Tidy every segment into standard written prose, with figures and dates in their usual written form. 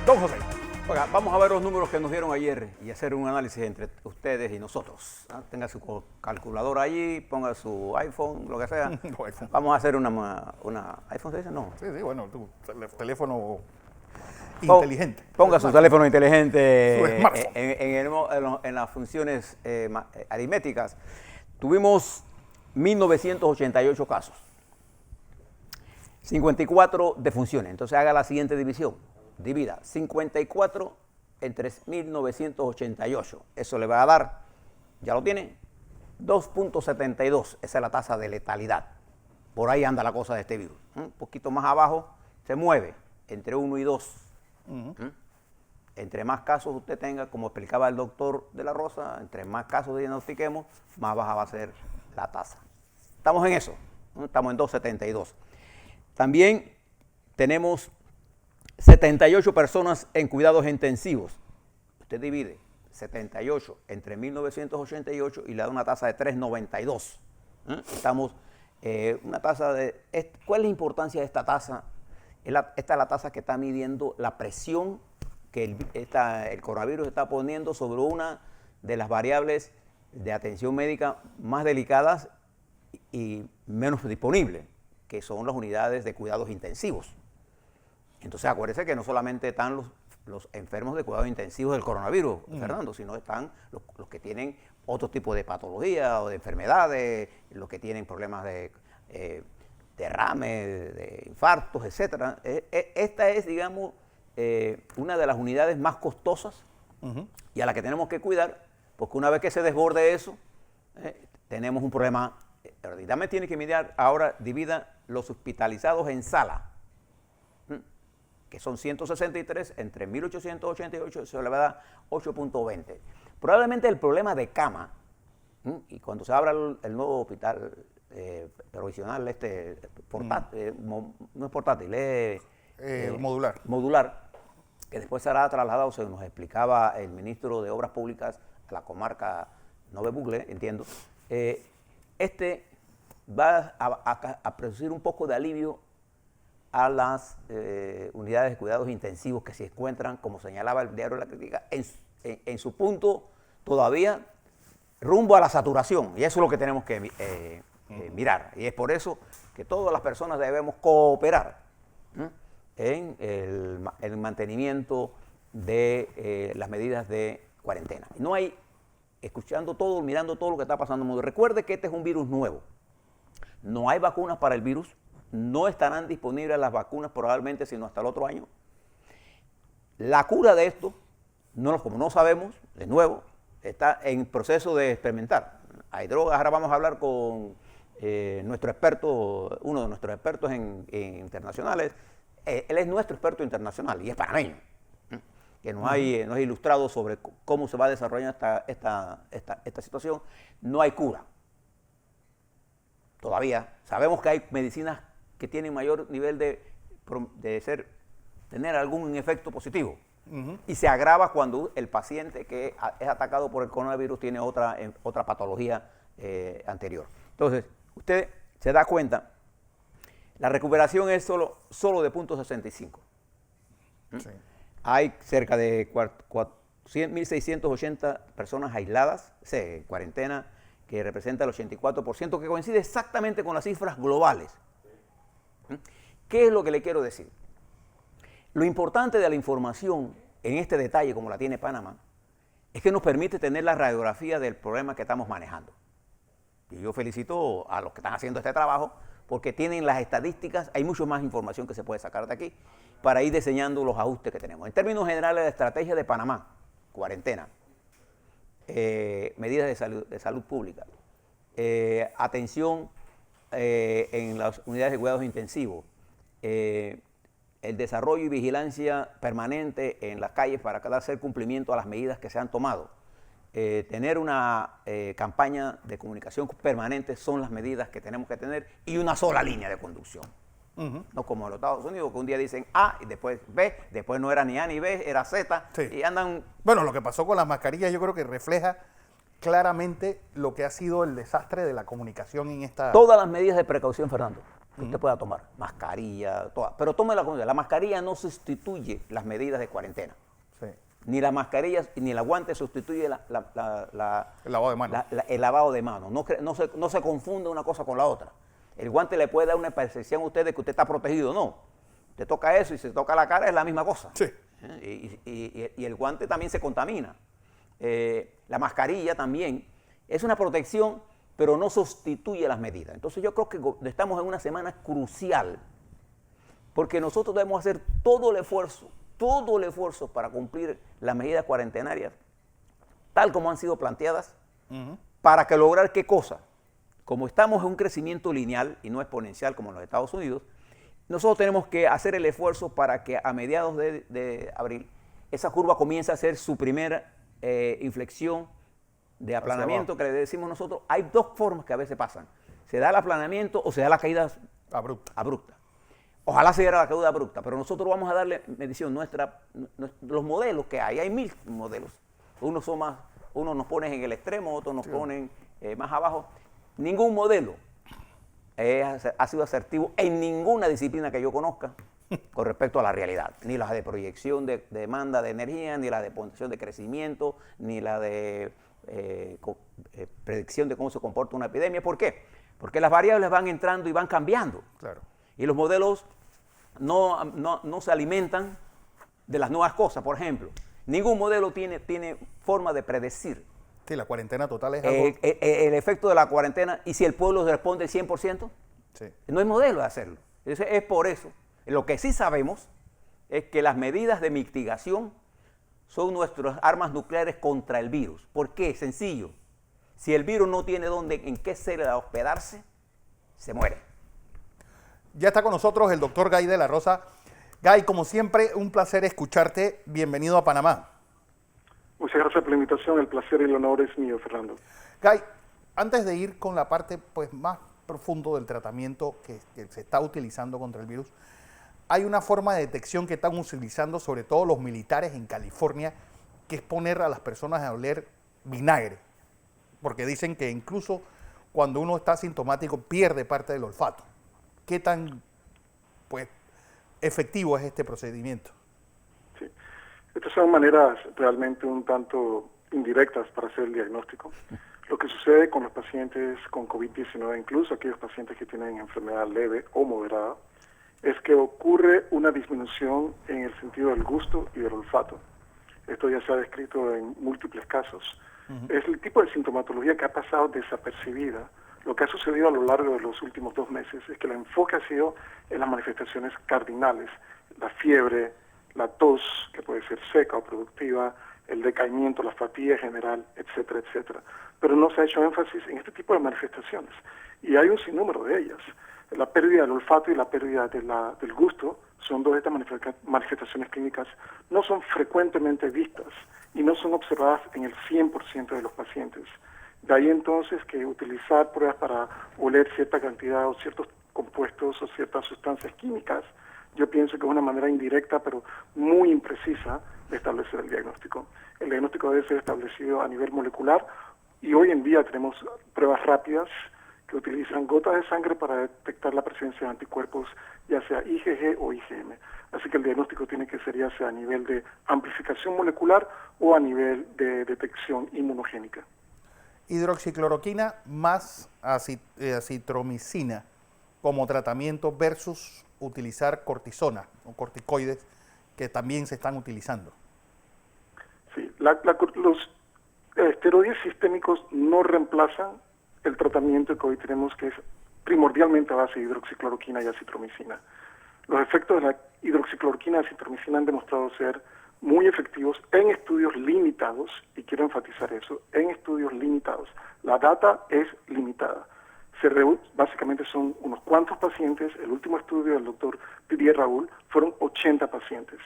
Don José. Oiga, vamos a ver los números que nos dieron ayer y hacer un análisis entre ustedes y nosotros. Tenga su calculadora allí, ponga su iPhone, lo que sea. Vamos a hacer una ¿iPhone se dice? No. Sí, bueno, tu teléfono inteligente. Ponga su teléfono inteligente Su smartphone. en las funciones aritméticas. Tuvimos 1988 casos, 54 defunciones. Entonces haga la siguiente división. Divida 54 entre 1988. Eso le va a dar, ¿ya lo tiene? 2.72. Esa es la tasa de letalidad. Por ahí anda la cosa de este virus. Un poquito más abajo se mueve entre 1 y 2. Entre más casos usted tenga, como explicaba el doctor de la Rosa, entre más casos diagnostiquemos, más baja va a ser la tasa. Estamos en eso. Estamos en 2.72. También tenemos 78 personas en cuidados intensivos. Usted divide 78 entre 1988 y le da una tasa de 3.92. Estamos una tasa de... ¿Cuál es la importancia de esta tasa? Esta es la tasa que está midiendo la presión que el coronavirus está poniendo sobre una de las variables de atención médica más delicadas y menos disponibles, que son las unidades de cuidados intensivos. Entonces acuérdense que no solamente están los enfermos de cuidados intensivos del coronavirus, Fernando, sino están los que tienen otro tipo de patología o de enfermedades, los que tienen problemas de derrames, de infartos, etc. Esta es, digamos, una de las unidades más costosas y a la que tenemos que cuidar, porque una vez que se desborde eso, tenemos un problema. El dame tiene que mirar, ahora divida los hospitalizados en sala, que son 163 entre 1888, eso le va a dar 8.20. Probablemente el problema de cama, y cuando se abra el nuevo hospital provisional, portátil, no es portátil, es modular, que después será trasladado, según nos explicaba el ministro de Obras Públicas, a la comarca Nove Bugle, entiendo, va a producir un poco de alivio a las unidades de cuidados intensivos que se encuentran, como señalaba el diario La Crítica, en su punto todavía rumbo a la saturación. Y eso es lo que tenemos que mirar. Y es por eso que todas las personas debemos cooperar en el mantenimiento de las medidas de cuarentena. No hay, escuchando todo, mirando todo lo que está pasando en el mundo. Recuerde que este es un virus nuevo. No hay vacunas para el virus. No estarán disponibles las vacunas probablemente sino hasta el otro año. La cura de esto, como no sabemos, de nuevo, está en proceso de experimentar. Hay drogas, ahora vamos a hablar con nuestro experto, uno de nuestros expertos internacionales. Él es nuestro experto internacional y es panameño, que nos ha ilustrado sobre cómo se va a desarrollar esta situación. No hay cura. Todavía sabemos que hay medicinas que tienen mayor nivel de tener algún efecto positivo. Y se agrava cuando el paciente que es atacado por el coronavirus tiene otra patología anterior. Entonces, usted se da cuenta, la recuperación es solo de 0.65. Sí. Hay cerca de 1.680 personas aisladas, en cuarentena, que representa el 84%, que coincide exactamente con las cifras globales. ¿Qué es lo que le quiero decir? Lo importante de la información en este detalle, como la tiene Panamá, es que nos permite tener la radiografía del problema que estamos manejando. Y yo felicito a los que están haciendo este trabajo, porque tienen las estadísticas, hay mucho más información que se puede sacar de aquí, para ir diseñando los ajustes que tenemos. En términos generales, la estrategia de Panamá, cuarentena, medidas de salud pública, atención en las unidades de cuidados intensivos, el desarrollo y vigilancia permanente en las calles para hacer cumplimiento a las medidas que se han tomado, tener una campaña de comunicación permanente son las medidas que tenemos que tener y una sola línea de conducción. No como en los Estados Unidos, que un día dicen A y después B, después no era ni A ni B, era Z, sí. Y andan... Bueno, lo que pasó con las mascarillas yo creo que refleja claramente lo que ha sido el desastre de la comunicación en esta... Todas las medidas de precaución, Fernando, que usted pueda tomar, mascarilla, toda. Pero tómela con cuidado. La mascarilla no sustituye las medidas de cuarentena. Sí. Ni la mascarilla ni el guante sustituye el lavado de manos. el lavado de manos. No se confunda una cosa con la otra. El guante le puede dar una percepción a usted de que usted está protegido, no. Te toca eso y se toca la cara, es la misma cosa. Sí. Y el guante también se contamina. La mascarilla también es una protección, pero no sustituye las medidas. Entonces yo creo que estamos en una semana crucial, porque nosotros debemos hacer todo el esfuerzo para cumplir las medidas cuarentenarias, tal como han sido planteadas, para que lograr qué cosa. Como estamos en un crecimiento lineal y no exponencial como en los Estados Unidos, nosotros tenemos que hacer el esfuerzo para que a mediados de abril esa curva comience a hacer su primera inflexión de aplanamiento, que le decimos nosotros. Hay dos formas que a veces pasan. Se da el aplanamiento o se da la caída abrupta. Ojalá se diera la caída abrupta, pero nosotros vamos a darle medición los modelos que hay 1000 modelos. Unos nos ponen en el extremo, otros nos ponen más abajo. Ningún modelo ha sido asertivo en ninguna disciplina que yo conozca con respecto a la realidad. Ni la de proyección de demanda de energía, ni la de potenciación de crecimiento, ni la de predicción de cómo se comporta una epidemia. ¿Por qué? Porque las variables van entrando y van cambiando. Claro. Y los modelos no se alimentan de las nuevas cosas. Por ejemplo, ningún modelo tiene forma de predecir. Sí, la cuarentena total es algo... el efecto de la cuarentena, y si el pueblo responde 100%, Sí. no hay modelo de hacerlo. Es por eso. Lo que sí sabemos es que las medidas de mitigación son nuestras armas nucleares contra el virus. ¿Por qué? Sencillo. Si el virus no tiene en qué hospedarse, se muere. Ya está con nosotros el doctor Guy de la Rosa. Guy, como siempre, un placer escucharte. Bienvenido a Panamá. Muchas gracias por la invitación. El placer y el honor es mío, Fernando. Guy, antes de ir con la parte más profundo del tratamiento que se está utilizando contra el virus, hay una forma de detección que están utilizando sobre todo los militares en California, que es poner a las personas a oler vinagre, porque dicen que incluso cuando uno está asintomático pierde parte del olfato. ¿Qué tan efectivo es este procedimiento? Sí. Estas son maneras realmente un tanto indirectas para hacer el diagnóstico. Lo que sucede con los pacientes con COVID-19, incluso aquellos pacientes que tienen enfermedad leve o moderada, es que ocurre una disminución en el sentido del gusto y del olfato. Esto ya se ha descrito en múltiples casos. Es el tipo de sintomatología que ha pasado desapercibida. Lo que ha sucedido a lo largo de los últimos 2 meses es que el enfoque ha sido en las manifestaciones cardinales, la fiebre, la tos, que puede ser seca o productiva, el decaimiento, la fatiga general, etcétera, etcétera. Pero no se ha hecho énfasis en este tipo de manifestaciones. Y hay un sinnúmero de ellas. La pérdida del olfato y la pérdida del gusto son dos de estas manifestaciones clínicas, no son frecuentemente vistas y no son observadas en el 100% de los pacientes. De ahí entonces que utilizar pruebas para oler cierta cantidad o ciertos compuestos o ciertas sustancias químicas, yo pienso que es una manera indirecta pero muy imprecisa de establecer el diagnóstico. El diagnóstico debe ser establecido a nivel molecular y hoy en día tenemos pruebas rápidas que utilizan gotas de sangre para detectar la presencia de anticuerpos, ya sea IgG o IgM. Así que el diagnóstico tiene que ser ya sea a nivel de amplificación molecular o a nivel de detección inmunogénica. Hidroxicloroquina más acitromicina como tratamiento versus utilizar cortisona o corticoides que también se están utilizando. Sí, los esteroides sistémicos no reemplazan el tratamiento que hoy tenemos, que es primordialmente a base de hidroxicloroquina y acitromicina. Los efectos de la hidroxicloroquina y acitromicina han demostrado ser muy efectivos en estudios limitados, y quiero enfatizar eso, en estudios limitados. La data es limitada. Básicamente son unos cuantos pacientes. El último estudio del doctor Didier Raoult fueron 80 pacientes.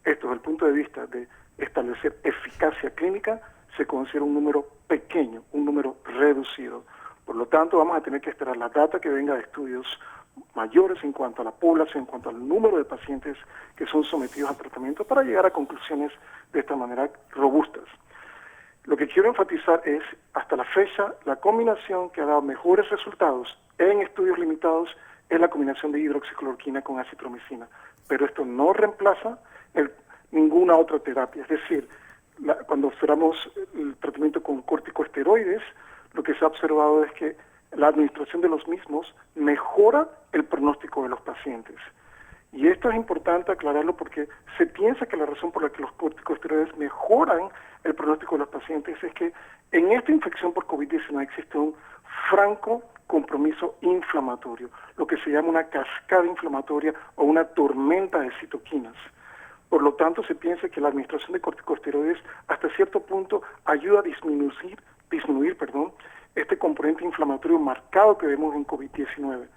Esto, desde el punto de vista de establecer eficacia clínica, se considera un número pequeño, un número reducido. Por lo tanto, vamos a tener que esperar la data que venga de estudios mayores en cuanto a la población, en cuanto al número de pacientes que son sometidos a tratamiento, para llegar a conclusiones de esta manera robustas. Lo que quiero enfatizar es, hasta la fecha, la combinación que ha dado mejores resultados en estudios limitados es la combinación de hidroxicloroquina con acitromicina. Pero esto no reemplaza ninguna otra terapia. Es decir, cuando observamos el tratamiento con corticosteroides, lo que se ha observado es que la administración de los mismos mejora el pronóstico de los pacientes. Y esto es importante aclararlo porque se piensa que la razón por la que los corticosteroides mejoran el pronóstico de los pacientes es que en esta infección por COVID-19 existe un franco compromiso inflamatorio, lo que se llama una cascada inflamatoria o una tormenta de citoquinas. Por lo tanto, se piensa que la administración de corticosteroides hasta cierto punto ayuda a disminuir este componente inflamatorio marcado que vemos en COVID-19.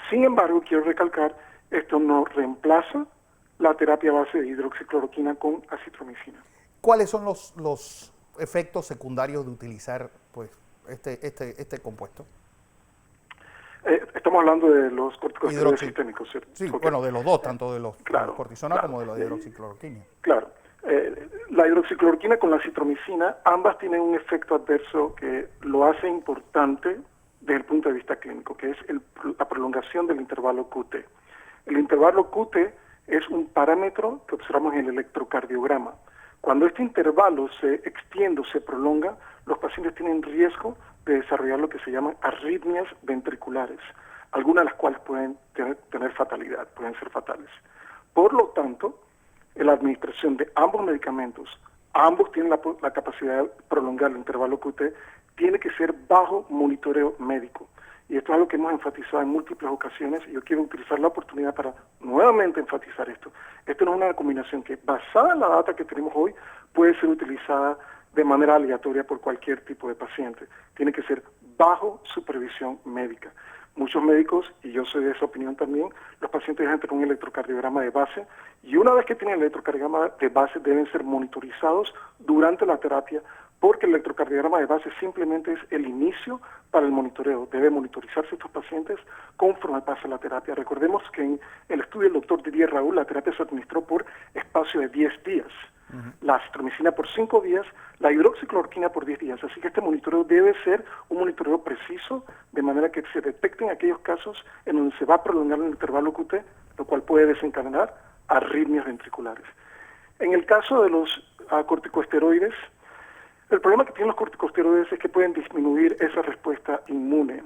Sin embargo, quiero recalcar, esto no reemplaza la terapia base de hidroxicloroquina con acitromicina. ¿Cuáles son los efectos secundarios de utilizar pues, este compuesto? Estamos hablando de los corticosteroides sistémicos, ¿cierto? Sí, Okay. bueno, de los dos, tanto de los cortisona claro. como de la hidroxicloroquina. Claro. La hidroxicloroquina con la acitromicina, ambas tienen un efecto adverso que lo hace importante desde el punto de vista clínico, que es la prolongación del intervalo QT. El intervalo QT es un parámetro que observamos en el electrocardiograma. Cuando este intervalo se extiende o se prolonga, los pacientes tienen riesgo de desarrollar lo que se llaman arritmias ventriculares, algunas de las cuales pueden tener fatalidad, pueden ser fatales. Por lo tanto, la administración de ambos medicamentos, ambos tienen la capacidad de prolongar el intervalo QT, tiene que ser bajo monitoreo médico. Y esto es algo que hemos enfatizado en múltiples ocasiones y yo quiero utilizar la oportunidad para nuevamente enfatizar esto. Esto no es una combinación que, basada en la data que tenemos hoy, puede ser utilizada de manera aleatoria por cualquier tipo de paciente. Tiene que ser bajo supervisión médica. Muchos médicos, y yo soy de esa opinión también, los pacientes deben tener un electrocardiograma de base y una vez que tienen el electrocardiograma de base deben ser monitorizados durante la terapia porque el electrocardiograma de base simplemente es el inicio para el monitoreo. Debe monitorizarse estos pacientes conforme pasa la terapia. Recordemos que en el estudio del doctor Didier Raoult la terapia se administró por espacio de 10 días. La acitromicina por 5 días, la hidroxicloroquina por 10 días. Así que este monitoreo debe ser un monitoreo preciso, de manera que se detecten aquellos casos en donde se va a prolongar el intervalo QT, lo cual puede desencadenar arritmias ventriculares. En el caso de los corticosteroides, el problema que tienen los corticosteroides es que pueden disminuir esa respuesta inmune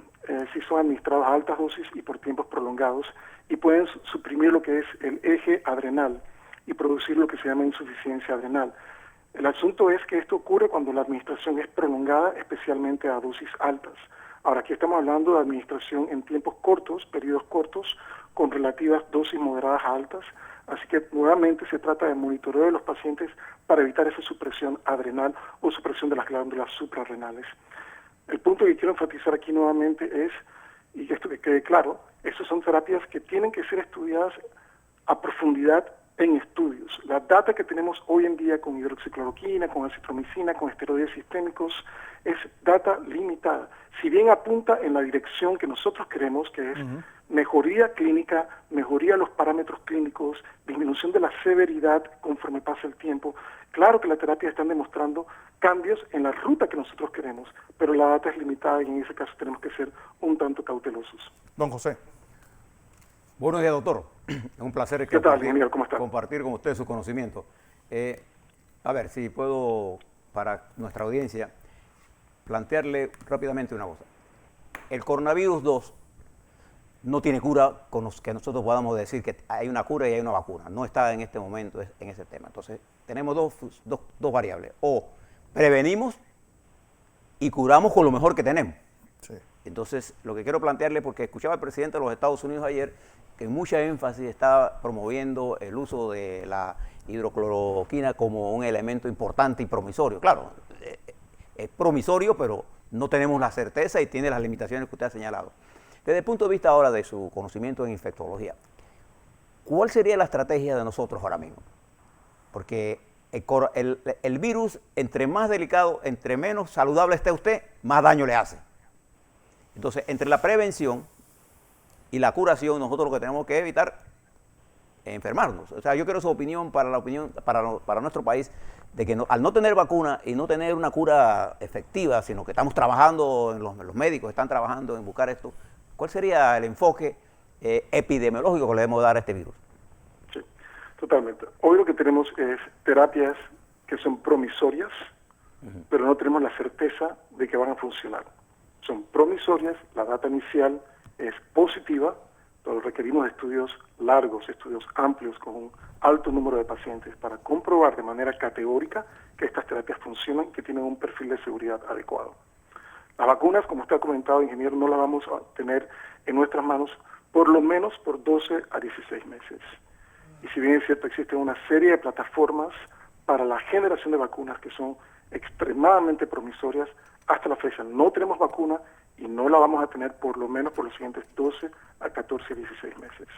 si son administrados a altas dosis y por tiempos prolongados y pueden suprimir lo que es el eje adrenal y producir lo que se llama insuficiencia adrenal. El asunto es que esto ocurre cuando la administración es prolongada, especialmente a dosis altas. Ahora, aquí estamos hablando de administración en tiempos cortos, periodos cortos, con relativas dosis moderadas a altas, así que nuevamente se trata de monitoreo de los pacientes para evitar esa supresión adrenal o supresión de las glándulas suprarrenales. El punto que quiero enfatizar aquí nuevamente es, y esto que quede claro, estas son terapias que tienen que ser estudiadas a profundidad en estudios. La data que tenemos hoy en día con hidroxicloroquina, con acitromicina, con esteroides sistémicos, es data limitada. Si bien apunta en la dirección que nosotros queremos, que es mejoría clínica, mejoría de los parámetros clínicos, disminución de la severidad conforme pasa el tiempo, claro que las terapias están demostrando cambios en la ruta que nosotros queremos, pero la data es limitada y en ese caso tenemos que ser un tanto cautelosos. Don José. Buenos días, doctor. Es un placer ¿Qué tal, Miguel? ¿Cómo está? Compartir con usted su conocimiento. A ver, si puedo, para nuestra audiencia, plantearle rápidamente una cosa. El coronavirus 2 no tiene cura con los que nosotros podamos decir que hay una cura y hay una vacuna. No está en este momento en ese tema. Entonces, tenemos dos variables. O prevenimos y curamos con lo mejor que tenemos. Sí. Entonces, lo que quiero plantearle, porque escuchaba al presidente de los Estados Unidos ayer, que en mucha énfasis está promoviendo el uso de la hidrocloroquina como un elemento importante y promisorio. Claro, es promisorio, pero no tenemos la certeza y tiene las limitaciones que usted ha señalado. Desde el punto de vista ahora de su conocimiento en infectología, ¿cuál sería la estrategia de nosotros ahora mismo? Porque el virus, entre más delicado, entre menos saludable esté usted, más daño le hace. Entonces, entre la prevención y la curación, nosotros lo que tenemos que evitar es enfermarnos. O sea, yo quiero su opinión para nuestro país, de que al no tener vacuna y no tener una cura efectiva, sino que estamos trabajando, los médicos están trabajando en buscar esto, ¿cuál sería el enfoque epidemiológico que le debemos dar a este virus. Sí, totalmente. Hoy lo que tenemos es terapias que son promisorias, pero no tenemos la certeza de que van a funcionar. Son promisorias, la data inicial es positiva, pero requerimos estudios largos, estudios amplios con un alto número de pacientes para comprobar de manera categórica que estas terapias funcionan, que tienen un perfil de seguridad adecuado. Las vacunas, como usted ha comentado, ingeniero, no las vamos a tener en nuestras manos por lo menos por 12 a 16 meses. Y si bien es cierto, existen una serie de plataformas para la generación de vacunas que son extremadamente promisorias, hasta la fecha no tenemos vacuna y no la vamos a tener por lo menos por los siguientes 12 a 14, 16 meses.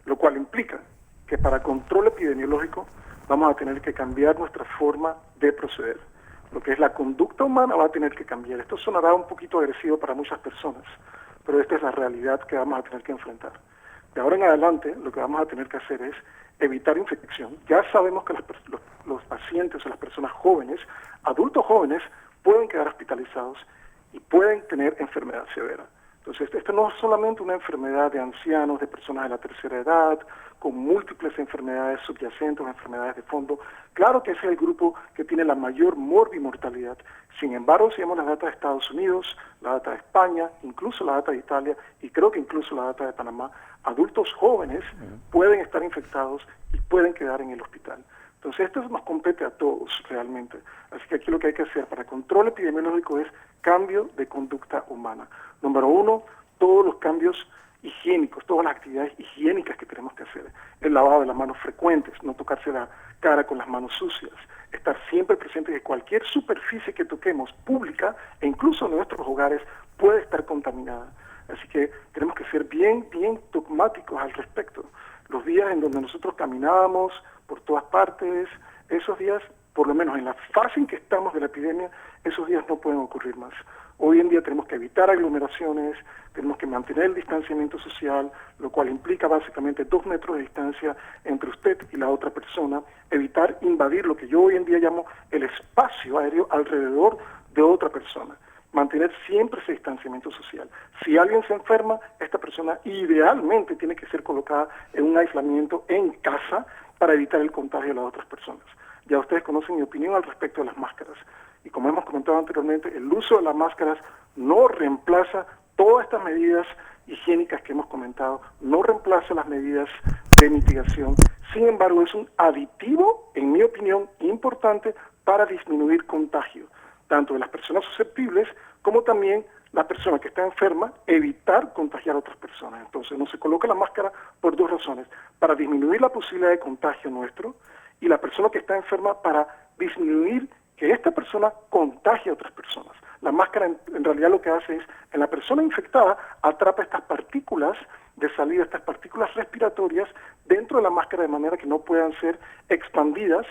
Lo cual implica que para control epidemiológico vamos a tener que cambiar nuestra forma de proceder. Lo que es la conducta humana va a tener que cambiar. Esto sonará un poquito agresivo para muchas personas, pero esta es la realidad que vamos a tener que enfrentar. De ahora en adelante, lo que vamos a tener que hacer es evitar infección. Ya sabemos que los pacientes o las personas jóvenes, adultos jóvenes, pueden quedar hospitalizados y pueden tener enfermedad severa. Entonces, esto no es solamente una enfermedad de ancianos, de personas de la tercera edad, con múltiples enfermedades subyacentes o enfermedades de fondo. Claro que ese es el grupo que tiene la mayor morbimortalidad. Sin embargo, si vemos la data de Estados Unidos, la data de España, incluso la data de Italia y creo que incluso la data de Panamá, adultos jóvenes pueden estar infectados y pueden quedar en el hospital. Entonces, esto nos compete a todos realmente. Así que aquí lo que hay que hacer para control epidemiológico es cambio de conducta humana. Número uno, todos los cambios higiénicos, todas las actividades higiénicas que tenemos que hacer. El lavado de las manos frecuentes, no tocarse la cara con las manos sucias, estar siempre presente que cualquier superficie que toquemos pública e incluso en nuestros hogares puede estar contaminada. Así que tenemos que ser bien dogmáticos al respecto. Los días en donde nosotros caminábamos por todas partes, esos días, por lo menos en la fase en que estamos de la epidemia, esos días no pueden ocurrir más. Hoy en día tenemos que evitar aglomeraciones, tenemos que mantener el distanciamiento social, lo cual implica básicamente 2 metros de distancia entre usted y la otra persona, evitar invadir lo que yo hoy en día llamo el espacio aéreo alrededor de otra persona, mantener siempre ese distanciamiento social. Si alguien se enferma, esta persona idealmente tiene que ser colocada en un aislamiento en casa para evitar el contagio de las otras personas. Ya ustedes conocen mi opinión al respecto de las máscaras. Y como hemos comentado anteriormente, el uso de las máscaras no reemplaza todas estas medidas higiénicas que hemos comentado, no reemplaza las medidas de mitigación. Sin embargo, es un aditivo, en mi opinión, importante para disminuir contagio, tanto de las personas susceptibles como también la persona que está enferma, evitar contagiar a otras personas. Entonces, no se coloca la máscara por 2 razones, para disminuir la posibilidad de contagio nuestro y la persona que está enferma para disminuir que esta persona contagie a otras personas. La máscara en realidad lo que hace es, en la persona infectada, atrapa estas partículas de salida, estas partículas respiratorias dentro de la máscara de manera que no puedan ser expandidas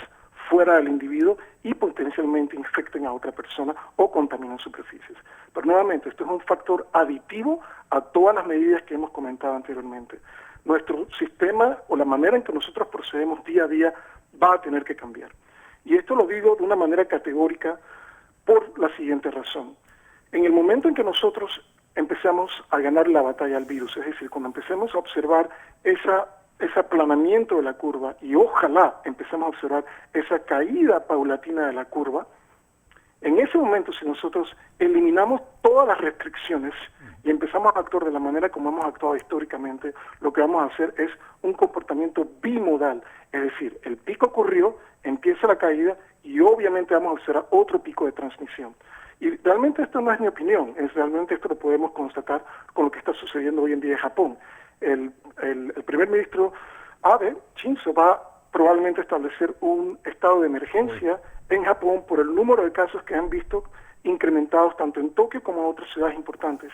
fuera del individuo y potencialmente infecten a otra persona o contaminen superficies. Pero nuevamente, esto es un factor aditivo a todas las medidas que hemos comentado anteriormente. Nuestro sistema o la manera en que nosotros procedemos día a día va a tener que cambiar. Y esto lo digo de una manera categórica por la siguiente razón. En el momento en que nosotros empezamos a ganar la batalla al virus, es decir, cuando empecemos a observar ese aplanamiento de la curva y ojalá empecemos a observar esa caída paulatina de la curva, en ese momento si nosotros eliminamos todas las restricciones y empezamos a actuar de la manera como hemos actuado históricamente, lo que vamos a hacer es un comportamiento bimodal, es decir, el pico ocurrió, empieza la caída y obviamente vamos a observar otro pico de transmisión. Y realmente esto no es mi opinión, realmente esto lo podemos constatar con lo que está sucediendo hoy en día en Japón. El primer ministro Abe Shinzo va probablemente a establecer un estado de emergencia en Japón por el número de casos que han visto incrementados tanto en Tokio como en otras ciudades importantes.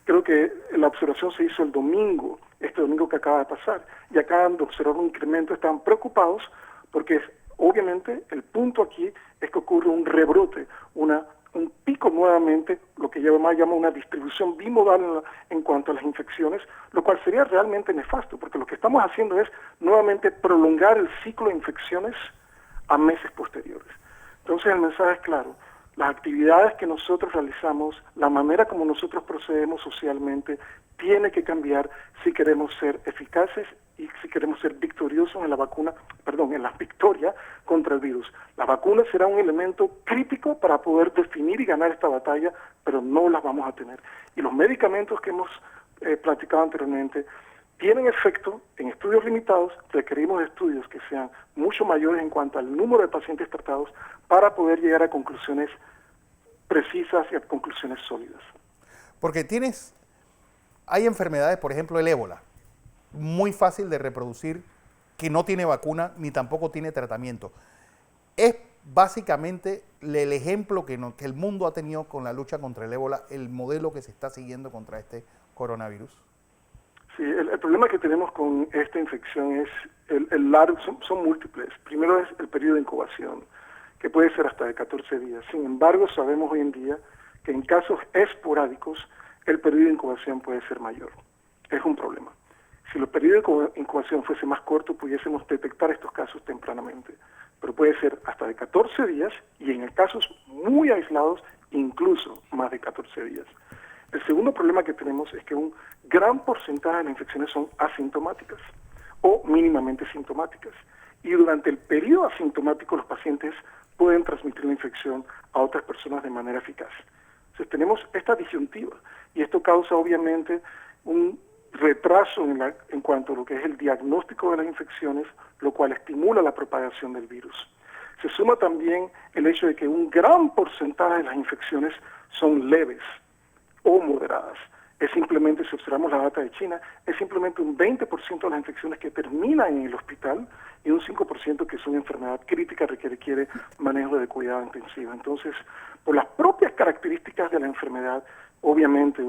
Creo que la observación se hizo el domingo, este domingo que acaba de pasar, y acaban de observar un incremento, están preocupados porque obviamente el punto aquí es que ocurre un rebrote, un pico nuevamente, lo que yo más llamo una distribución bimodal en cuanto a las infecciones, lo cual sería realmente nefasto, porque lo que estamos haciendo es nuevamente prolongar el ciclo de infecciones a meses posteriores. Entonces el mensaje es claro, las actividades que nosotros realizamos, la manera como nosotros procedemos socialmente, tiene que cambiar si queremos ser eficaces y si queremos ser victoriosos en la vacuna, perdón, en la victoria contra el virus. La vacuna será un elemento crítico para poder definir y ganar esta batalla, pero no las vamos a tener. Y los medicamentos que hemos platicado anteriormente tienen efecto en estudios limitados. Requerimos estudios que sean mucho mayores en cuanto al número de pacientes tratados para poder llegar a conclusiones precisas y a conclusiones sólidas. Porque hay enfermedades, por ejemplo el ébola, muy fácil de reproducir, que no tiene vacuna ni tampoco tiene tratamiento. Es básicamente el ejemplo que el mundo ha tenido con la lucha contra el ébola, el modelo que se está siguiendo contra este coronavirus. Sí, el problema que tenemos con esta infección es el largo, son múltiples. Primero es el periodo de incubación, que puede ser hasta de 14 días. Sin embargo, sabemos hoy en día que en casos esporádicos el periodo de incubación puede ser mayor. Es un problema. Si el periodo de incubación fuese más corto, pudiésemos detectar estos casos tempranamente. Pero puede ser hasta de 14 días y en casos muy aislados, incluso más de 14 días. El segundo problema que tenemos es que un gran porcentaje de las infecciones son asintomáticas o mínimamente sintomáticas. Y durante el periodo asintomático los pacientes pueden transmitir la infección a otras personas de manera eficaz. Entonces tenemos esta disyuntiva y esto causa obviamente un retraso en cuanto a lo que es el diagnóstico de las infecciones, lo cual estimula la propagación del virus. Se suma también el hecho de que un gran porcentaje de las infecciones son leves o moderadas. Es simplemente, si observamos la data de China, es simplemente un 20% de las infecciones que terminan en el hospital y un 5% que son enfermedad crítica que requiere manejo de cuidado intensivo. Entonces, por las propias características de la enfermedad, obviamente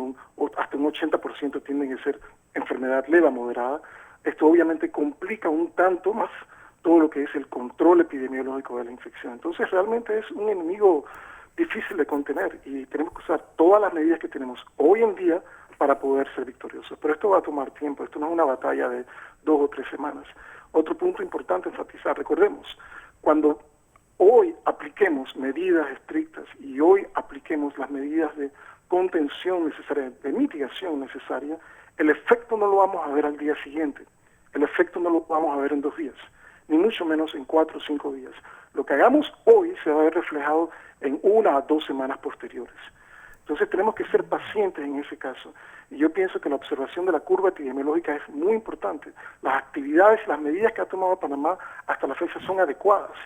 hasta un 80% tienden a ser enfermedad leve a moderada. Esto obviamente complica un tanto más todo lo que es el control epidemiológico de la infección. Entonces, realmente es un enemigo difícil de contener y tenemos que usar todas las medidas que tenemos hoy en día para poder ser victoriosos. Pero esto va a tomar tiempo, esto no es una batalla de 2 o 3 semanas. Otro punto importante enfatizar, recordemos, cuando hoy apliquemos medidas estrictas y hoy apliquemos las medidas de contención necesaria, de mitigación necesaria, el efecto no lo vamos a ver al día siguiente, el efecto no lo vamos a ver en 2 días, ni mucho menos en 4 o 5 días. Lo que hagamos hoy se va a ver reflejado en 1 a 2 semanas posteriores. Entonces tenemos que ser pacientes en ese caso. Y yo pienso que la observación de la curva epidemiológica es muy importante. Las actividades y las medidas que ha tomado Panamá hasta la fecha son adecuadas.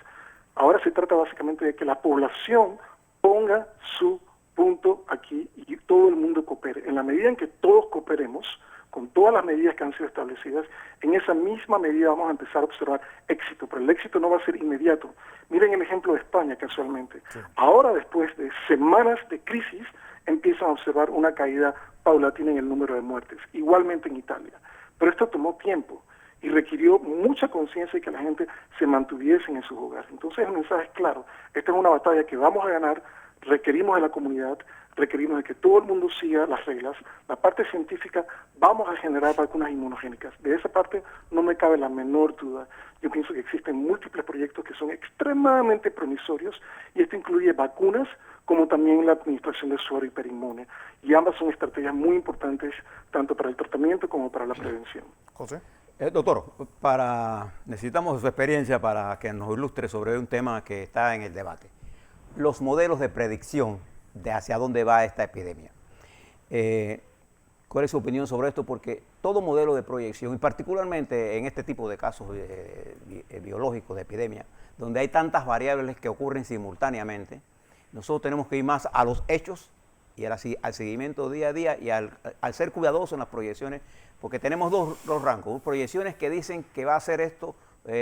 Ahora se trata básicamente de que la población ponga su punto aquí y todo el mundo coopere. En la medida en que todos cooperemos, con todas las medidas que han sido establecidas, en esa misma medida vamos a empezar a observar éxito, pero el éxito no va a ser inmediato. Miren el ejemplo de España, casualmente. Sí. Ahora, después de semanas de crisis, empiezan a observar una caída paulatina en el número de muertes, igualmente en Italia. Pero esto tomó tiempo y requirió mucha conciencia y que la gente se mantuviese en sus hogares. Entonces el mensaje es claro, esta es una batalla que vamos a ganar, requerimos de la comunidad, requerimos de que todo el mundo siga las reglas. La parte científica, vamos a generar vacunas inmunogénicas. De esa parte no me cabe la menor duda. Yo pienso que existen múltiples proyectos que son extremadamente promisorios y esto incluye vacunas como también la administración de suero hiperinmune. Y ambas son estrategias muy importantes tanto para el tratamiento como para la prevención. José. Doctor, necesitamos su experiencia para que nos ilustre sobre un tema que está en el debate. Los modelos de predicción de hacia dónde va esta epidemia. ¿Cuál es su opinión sobre esto? Porque todo modelo de proyección, y particularmente en este tipo de casos biológicos de epidemia, donde hay tantas variables que ocurren simultáneamente, nosotros tenemos que ir más a los hechos y al seguimiento día a día y al ser cuidadosos en las proyecciones, porque tenemos dos rangos, proyecciones que dicen que va a ser esto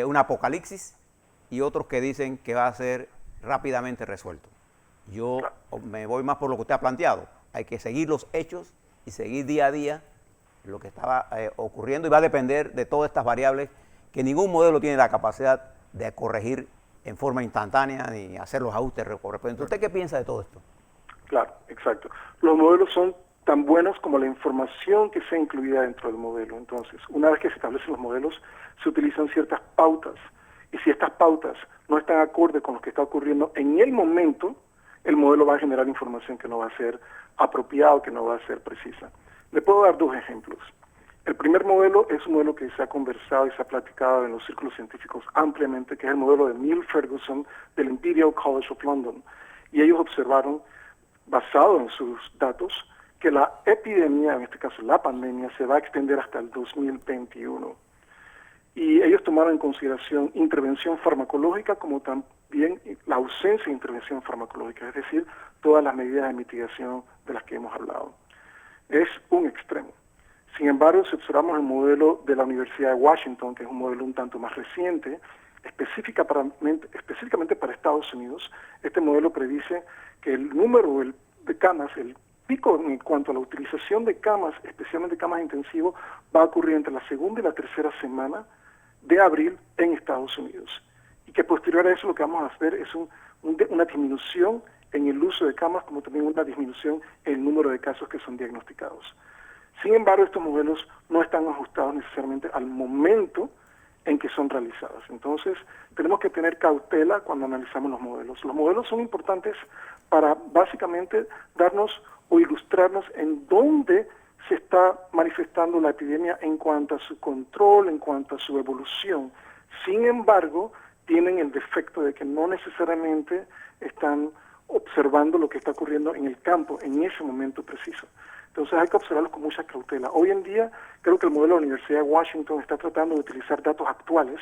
un apocalipsis y otros que dicen que va a ser rápidamente resuelto. Yo me voy más por lo que usted ha planteado. Hay que seguir los hechos y seguir día a día lo que estaba ocurriendo y va a depender de todas estas variables que ningún modelo tiene la capacidad de corregir en forma instantánea ni hacer los ajustes correspondientes. ¿Usted qué piensa de todo esto? Claro, exacto. Los modelos son tan buenos como la información que sea incluida dentro del modelo. Entonces, una vez que se establecen los modelos, se utilizan ciertas pautas. Y si estas pautas no están acorde con lo que está ocurriendo en el momento, el modelo va a generar información que no va a ser apropiada o que no va a ser precisa. Le puedo dar dos ejemplos. El primer modelo es un modelo que se ha conversado y se ha platicado en los círculos científicos ampliamente, que es el modelo de Neil Ferguson del Imperial College of London. Y ellos observaron, basado en sus datos, que la epidemia, en este caso la pandemia, se va a extender hasta el 2021. Y ellos tomaron en consideración intervención farmacológica como también la ausencia de intervención farmacológica, es decir, todas las medidas de mitigación de las que hemos hablado. Es un extremo. Sin embargo, si observamos el modelo de la Universidad de Washington, que es un modelo un tanto más reciente, específicamente para Estados Unidos, este modelo predice que el número de camas, el pico en cuanto a la utilización de camas, especialmente camas intensivas, va a ocurrir entre la segunda y la tercera semana de abril en Estados Unidos. Y que posterior a eso lo que vamos a ver es una disminución en el uso de camas, como también una disminución en el número de casos que son diagnosticados. Sin embargo, estos modelos no están ajustados necesariamente al momento en que son realizados. Entonces, tenemos que tener cautela cuando analizamos los modelos. Los modelos son importantes para básicamente darnos o ilustrarnos en dónde se está manifestando la epidemia en cuanto a su control, en cuanto a su evolución. Sin embargo, tienen el defecto de que no necesariamente están observando lo que está ocurriendo en el campo en ese momento preciso. Entonces hay que observarlos con mucha cautela. Hoy en día creo que el modelo de la Universidad de Washington está tratando de utilizar datos actuales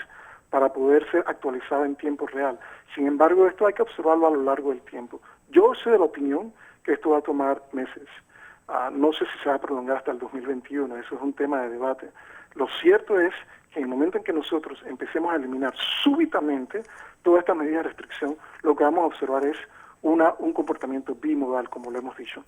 para poder ser actualizado en tiempo real. Sin embargo, esto hay que observarlo a lo largo del tiempo. Yo soy de la opinión que esto va a tomar meses. No sé si se va a prolongar hasta el 2021, eso es un tema de debate. Lo cierto es que en el momento en que nosotros empecemos a eliminar súbitamente todas estas medidas de restricción, lo que vamos a observar es un comportamiento bimodal, como lo hemos dicho.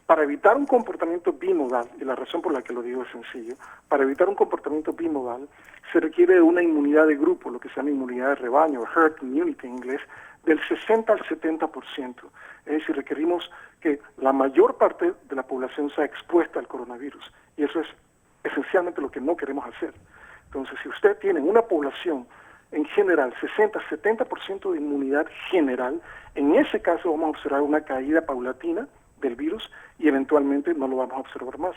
Para evitar un comportamiento bimodal, y la razón por la que lo digo es sencillo, para evitar un comportamiento bimodal se requiere de una inmunidad de grupo, lo que se llama inmunidad de rebaño, herd immunity en inglés, del 60 al 70%. Es decir, requerimos que la mayor parte de la población sea expuesta al coronavirus, y eso es esencialmente lo que no queremos hacer. Entonces, si usted tiene una población en general, 60-70% de inmunidad general, en ese caso vamos a observar una caída paulatina del virus y eventualmente no lo vamos a observar más.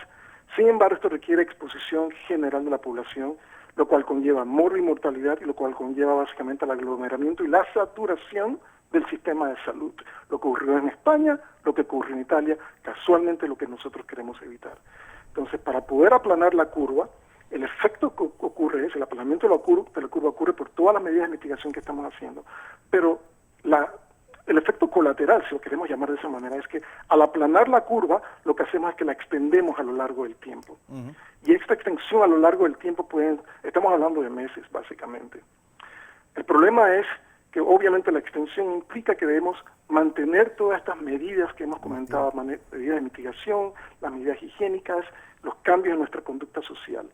Sin embargo, esto requiere exposición general de la población, lo cual conlleva mortalidad y lo cual conlleva básicamente el aglomeramiento y la saturación del sistema de salud. Lo que ocurrió en España, lo que ocurrió en Italia, casualmente lo que nosotros queremos evitar. Entonces, para poder aplanar la curva, el efecto que ocurre es, el aplanamiento de la curva ocurre por todas las medidas de mitigación que estamos haciendo, pero el efecto colateral, si lo queremos llamar de esa manera, es que al aplanar la curva, lo que hacemos es que la extendemos a lo largo del tiempo. Y esta extensión a lo largo del tiempo, estamos hablando de meses, básicamente. El problema es que obviamente la extensión implica que debemos mantener todas estas medidas que hemos comentado, medidas de mitigación, las medidas higiénicas, los cambios en nuestra conducta social.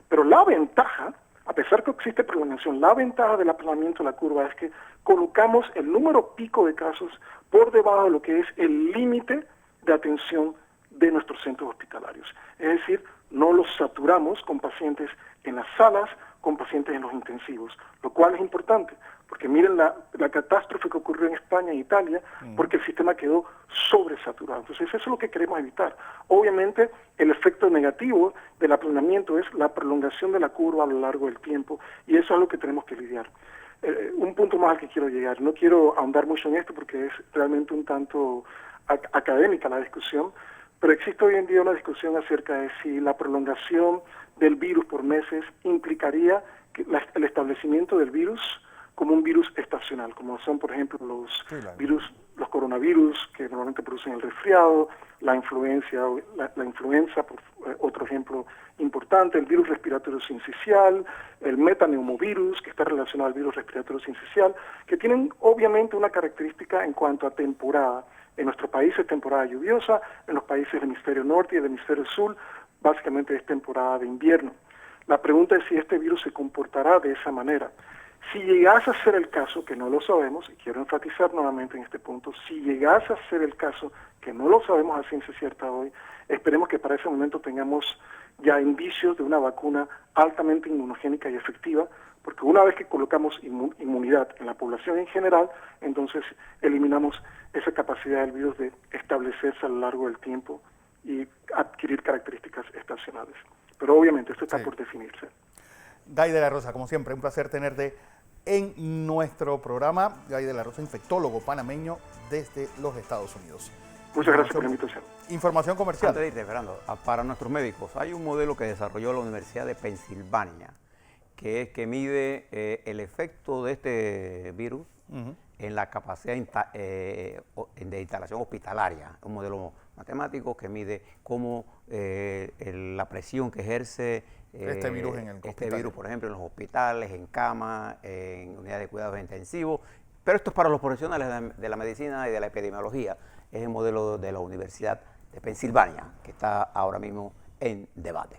Pero la ventaja, a pesar que existe prolongación, la ventaja del aplanamiento de la curva es que colocamos el número pico de casos por debajo de lo que es el límite de atención de nuestros centros hospitalarios. Es decir, no los saturamos con pacientes en las salas, con pacientes en los intensivos, lo cual es importante, porque miren la catástrofe que ocurrió en España e Italia, porque el sistema quedó sobresaturado. Entonces eso es lo que queremos evitar. Obviamente el efecto negativo del aplanamiento es la prolongación de la curva a lo largo del tiempo, y eso es lo que tenemos que lidiar. Un punto más al que quiero llegar, no quiero ahondar mucho en esto porque es realmente un tanto académica la discusión, pero existe hoy en día una discusión acerca de si la prolongación del virus por meses implicaría el establecimiento del virus como un virus estacional, como son, por ejemplo, los coronavirus que normalmente producen el resfriado, la influenza, por otro ejemplo importante, el virus respiratorio sincicial, el metaneumovirus, que está relacionado al virus respiratorio sincicial, que tienen obviamente una característica en cuanto a temporada. En nuestro país es temporada lluviosa, en los países del hemisferio norte y del hemisferio sur, básicamente es temporada de invierno. La pregunta es si este virus se comportará de esa manera. Si llegase a ser el caso, que no lo sabemos, y quiero enfatizar nuevamente en este punto, si llegase a ser el caso, que no lo sabemos a ciencia cierta hoy, esperemos que para ese momento tengamos ya indicios de una vacuna altamente inmunogénica y efectiva, porque una vez que colocamos inmunidad en la población en general, entonces eliminamos esa capacidad del virus de establecerse a lo largo del tiempo y adquirir características estacionales. Pero obviamente esto está por definirse. Guy de la Rosa, como siempre, un placer tenerte en nuestro programa. Guy de la Rosa, infectólogo panameño desde los Estados Unidos. Muchas gracias por la invitación. Información comercial. Antes de irte, Fernando, para nuestros médicos, hay un modelo que desarrolló la Universidad de Pensilvania, que es que mide el efecto de este virus en la capacidad de instalación hospitalaria. Un modelo matemático que mide cómo la presión que ejerce este virus en el este virus, por ejemplo, en los hospitales, en camas, en unidades de cuidados intensivos. Pero esto es para los profesionales de la medicina y de la epidemiología. Es el modelo de la Universidad de Pensilvania, que está ahora mismo en debate.